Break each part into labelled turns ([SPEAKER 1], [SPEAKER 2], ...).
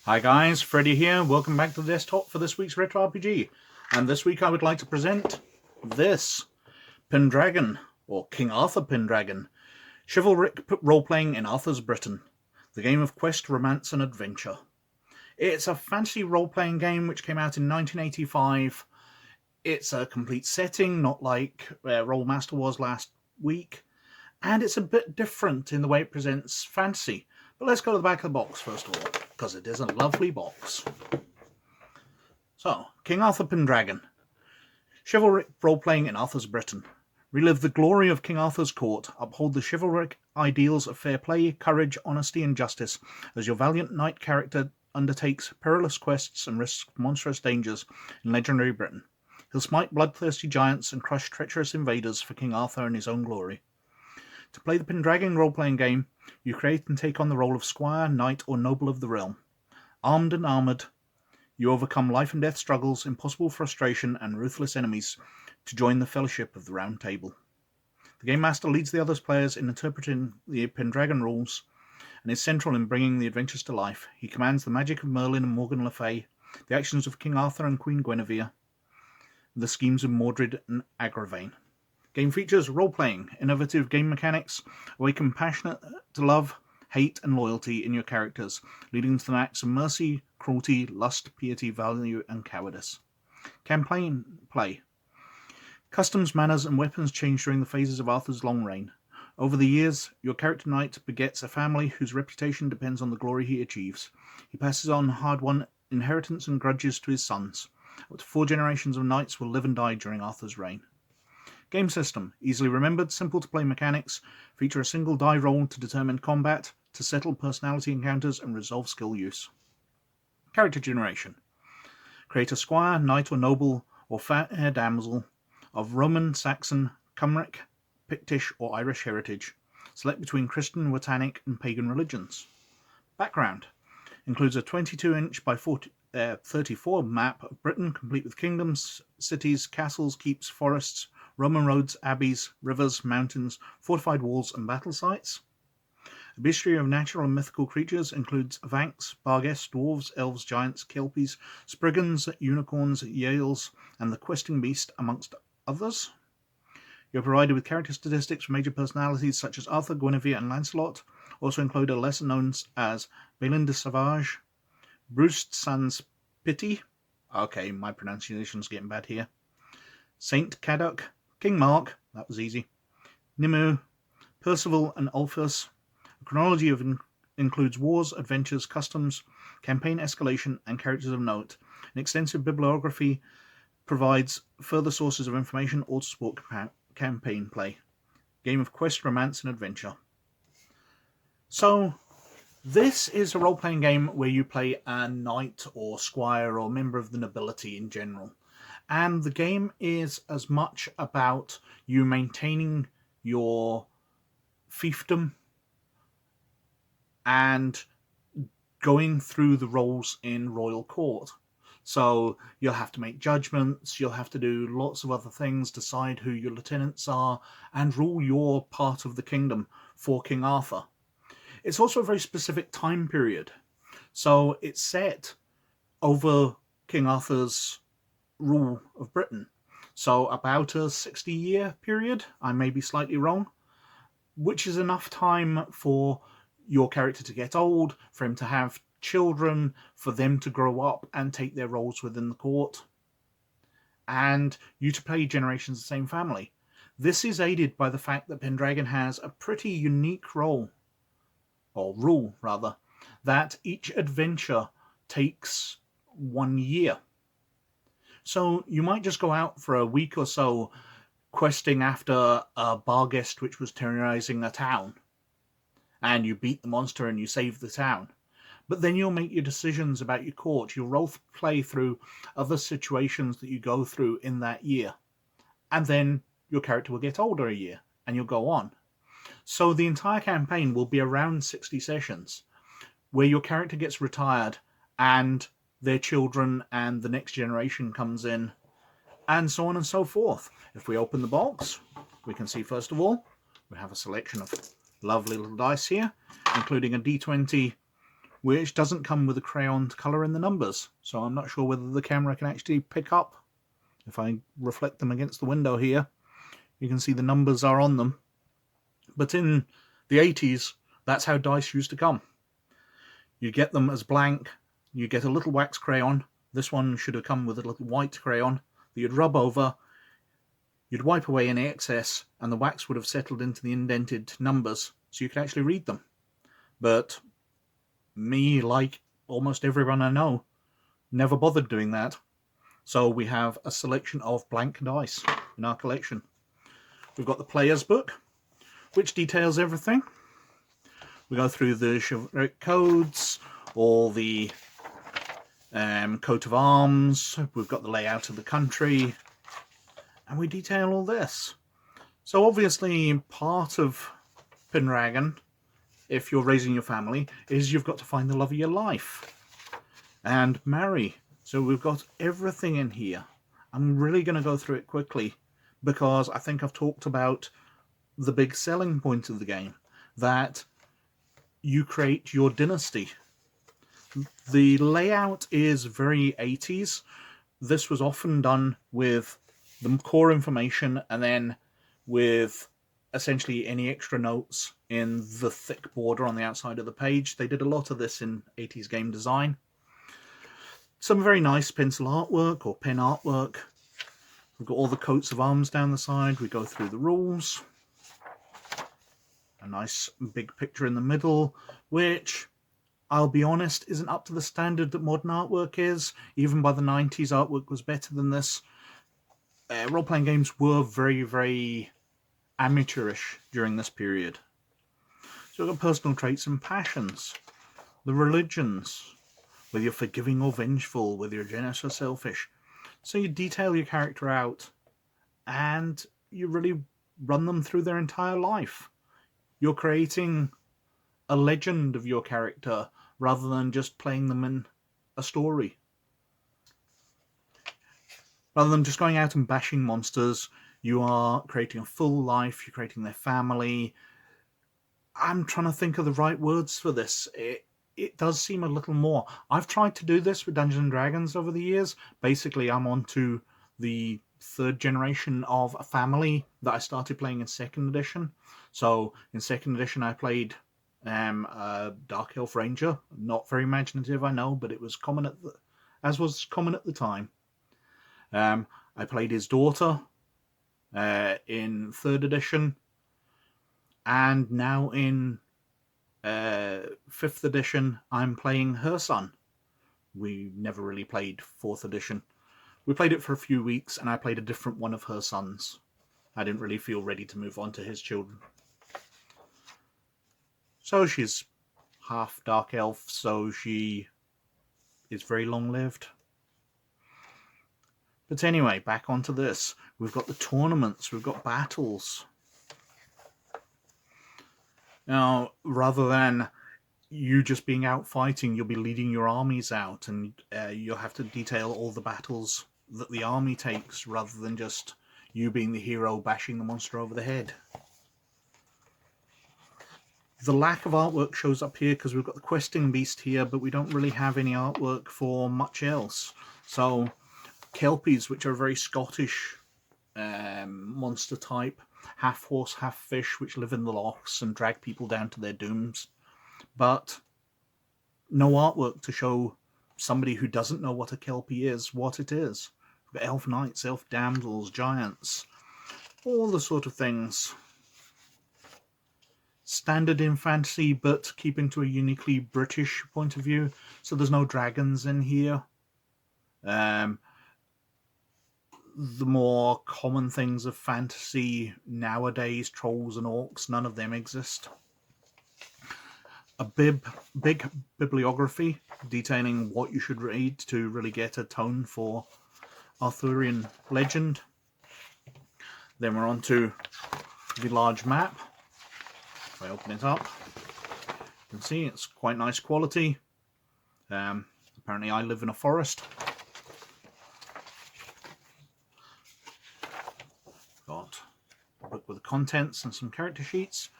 [SPEAKER 1] Hi guys, Freddy here. Welcome back to the desktop for this week's Retro RPG. And this week I would like to present this Pendragon, or King Arthur Pendragon, chivalric role-playing in Arthur's Britain. The game of quest, romance and adventure. It's a fantasy role-playing game which came out in 1985. It's a complete setting, not like Rollmaster was last week. And it's a bit different in the way it presents fantasy. But let's go to the back of the box first of all, because it is a lovely box. So, King Arthur Pendragon. Chivalric role-playing in Arthur's Britain. Relive the glory of King Arthur's court. Uphold the chivalric ideals of fair play, courage, honesty and justice as your valiant knight character undertakes perilous quests and risks monstrous dangers in legendary Britain. He'll smite bloodthirsty giants and crush treacherous invaders for King Arthur and his own glory. To play the Pendragon role-playing game, you create and take on the role of squire, knight, or noble of the realm. Armed and armoured, you overcome life and death struggles, impossible frustration, and ruthless enemies to join the Fellowship of the Round Table. The Game Master leads the other players in interpreting the Pendragon rules and is central in bringing the adventures to life. He commands the magic of Merlin and Morgan Le Fay, the actions of King Arthur and Queen Guinevere, the schemes of Mordred and Agravain. Game features role-playing, innovative game mechanics, awaken passionate to love, hate and loyalty in your characters, leading to the acts of mercy, cruelty, lust, piety, value and cowardice. Campaign play. Customs, manners and weapons change during the phases of Arthur's long reign. Over the years, your character knight begets a family whose reputation depends on the glory he achieves. He passes on hard-won inheritance and grudges to his sons. Up to 4 generations of knights will live and die during Arthur's reign. Game system. Easily remembered, simple to play mechanics. Feature a single die roll to determine combat, to settle personality encounters and resolve skill use. Character generation. Create a squire, knight or noble or fair damsel of Roman, Saxon, Cymric, Pictish or Irish heritage. Select between Christian, Watanic and pagan religions. Background. Includes a 22-inch by 34 map of Britain, complete with kingdoms, cities, castles, keeps, forests, Roman roads, abbeys, rivers, mountains, fortified walls and battle sites. A bestiary of natural and mythical creatures includes Vanks, Barghest, dwarves, elves, giants, kelpies, spriggans, unicorns, yales, and the questing beast, amongst others. You're provided with character statistics for major personalities such as Arthur, Guinevere, and Lancelot. Also included lesser known as Balin de Savage, Bruce Sans Pity. Okay, my pronunciation's getting bad here. Saint Cadoc, King Mark, that was easy, Nimue, Percival and Ulfius. A chronology includes wars, adventures, customs, campaign escalation, and characters of note. An extensive bibliography provides further sources of information or to support campaign play. Game of quest, romance, and adventure. So, this is a role-playing game where you play a knight or squire or member of the nobility in general. And the game is as much about you maintaining your fiefdom and going through the roles in royal court. So you'll have to make judgments, you'll have to do lots of other things, decide who your lieutenants are, and rule your part of the kingdom for King Arthur. It's also a very specific time period. So it's set over King Arthur's rule of Britain. So about a 60-year period, I may be slightly wrong, which is enough time for your character to get old, for him to have children, for them to grow up and take their roles within the court, and you to play generations of the same family. This is aided by the fact that Pendragon has a pretty unique role, or rule rather, that each adventure takes 1 year. So you might just go out for a week or so questing after a Barghest which was terrorizing a town, and you beat the monster and you save the town. But then you'll make your decisions about your court. You'll role play through other situations that you go through in that year. And then your character will get older a year, and you'll go on. So the entire campaign will be around 60 sessions, where your character gets retired, and their children and the next generation comes in, and so on and so forth. If we open the box, we can see, first of all, We have a selection of lovely little dice here, including a D20, which doesn't come with a crayon to colour in the numbers. So I'm not sure whether the camera can actually pick up. If I reflect them against the window here, you can see the numbers are on them. But in the 80s, that's how dice used to come. You get them as blank, you get a little wax crayon. This one should have come with a little white crayon that you'd rub over, you'd wipe away any excess, and the wax would have settled into the indented numbers, so you could actually read them. But me, like almost everyone I know, never bothered doing that. So we have a selection of blank dice in our collection. We've got the player's book, which details everything. We go through the chivalric codes, all the coat of arms, we've got the layout of the country, and we detail all this. So obviously part of Pendragon, if you're raising your family, is you've got to find the love of your life and marry. So we've got everything in here. I'm really going to go through it quickly because I think I've talked about the big selling point of the game, that you create your dynasty. The layout is very 80s. This was often done with the core information and then with essentially any extra notes in the thick border on the outside of the page. They did a lot of this in 80s game design. Some very nice pencil artwork or pen artwork. We've got all the coats of arms down the side. We go through the rules. A nice big picture in the middle, which, I'll be honest, isn't up to the standard that modern artwork is. Even by the 90s, artwork was better than this. Role-playing games were very, very amateurish during this period. So we've got personal traits and passions, the religions, whether you're forgiving or vengeful, whether you're generous or selfish. So you detail your character out, and you really run them through their entire life. You're creating a legend of your character rather than just playing them in a story. Rather than just going out and bashing monsters, you are creating a full life, you're creating their family. I'm trying to think of the right words for this. It does seem a little more. I've tried to do this with Dungeons & Dragons over the years. Basically, I'm on to the third generation of a family that I started playing in 2nd edition. So in 2nd edition, I played a Dark Elf Ranger. Not very imaginative, I know, but it was common as was common at the time. I played his daughter in 3rd edition, and now in 5th edition, I'm playing her son. We never really played 4th edition. We played it for a few weeks, and I played a different one of her sons. I didn't really feel ready to move on to his children. So she's half dark elf, so she is very long-lived. But anyway, back onto this. We've got the tournaments, we've got battles. Now, rather than you just being out fighting, you'll be leading your armies out, and you'll have to detail all the battles that the army takes, rather than just you being the hero bashing the monster over the head. The lack of artwork shows up here because we've got the questing beast here, but we don't really have any artwork for much else. So Kelpies, which are a very Scottish monster type, half horse, half fish, which live in the lochs and drag people down to their dooms. But no artwork to show somebody who doesn't know what a Kelpie is, what it is. We've got elf knights, elf damsels, giants, all the sort of things. Standard in fantasy, but keeping to a uniquely British point of view. So there's no dragons in here. The more common things of fantasy nowadays, trolls and orcs, none of them exist. A big bibliography detailing what you should read to really get a tone for Arthurian legend. Then we're on to the large map. If I open it up, you can see it's quite nice quality. Apparently I live in a forest. Got a book with a contents and some character sheets.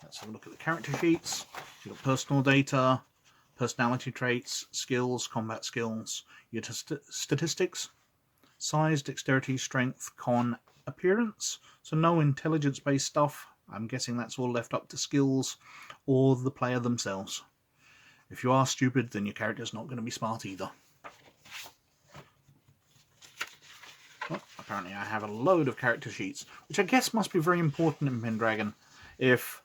[SPEAKER 1] Let's have a look at the character sheets. You've got personal data, personality traits, skills, combat skills, your statistics, size, dexterity, strength, con, appearance. So no intelligence-based stuff. I'm guessing that's all left up to skills or the player themselves. If you are stupid, then your character's not going to be smart either. Well, apparently I have a load of character sheets, which I guess must be very important in Pendragon if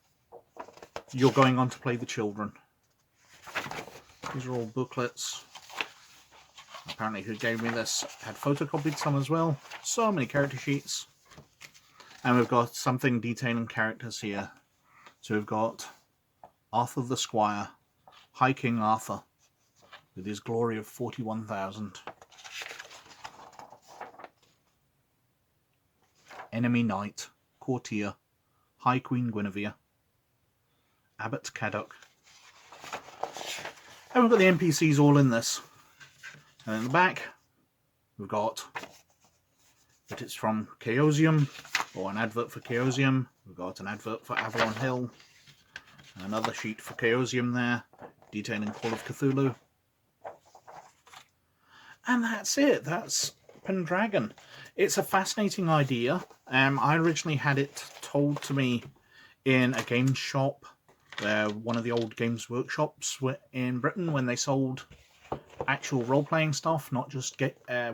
[SPEAKER 1] you're going on to play the children. These are all booklets. Apparently who gave me this had photocopied some as well. So many character sheets. And we've got something detailing characters here. So we've got Arthur the Squire, High King Arthur, with his glory of 41,000. Enemy Knight, Courtier, High Queen Guinevere, Abbot Caddock. And we've got the NPCs all in this. And in the back, we've got that it's from Chaosium, or an advert for Chaosium. We've got an advert for Avalon Hill. Another sheet for Chaosium there, detailing Call of Cthulhu. And that's it. That's Pendragon. It's a fascinating idea. I originally had it told to me in a games shop, one of the old Games Workshops in Britain, when they sold actual role-playing stuff, not just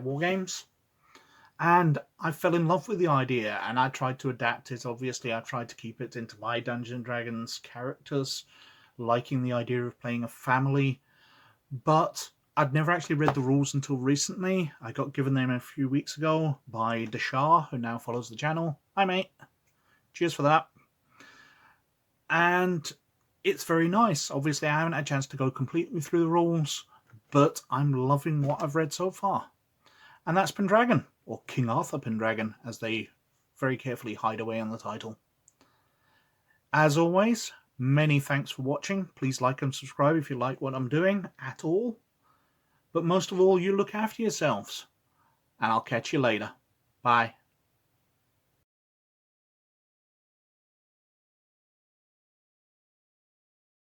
[SPEAKER 1] war games. And I fell in love with the idea, and I tried to adapt it. Obviously, I tried to keep it into my Dungeons & Dragons characters, liking the idea of playing a family. But I'd never actually read the rules until recently. I got given them a few weeks ago by Deshar, who now follows the channel. Hi, mate. Cheers for that. And it's very nice. Obviously, I haven't had a chance to go completely through the rules, but I'm loving what I've read so far. And that's Pendragon, or King Arthur Pendragon, as they very carefully hide away on the title. As always, many thanks for watching. Please like and subscribe if you like what I'm doing at all. But most of all, you look after yourselves. And I'll catch you later. Bye.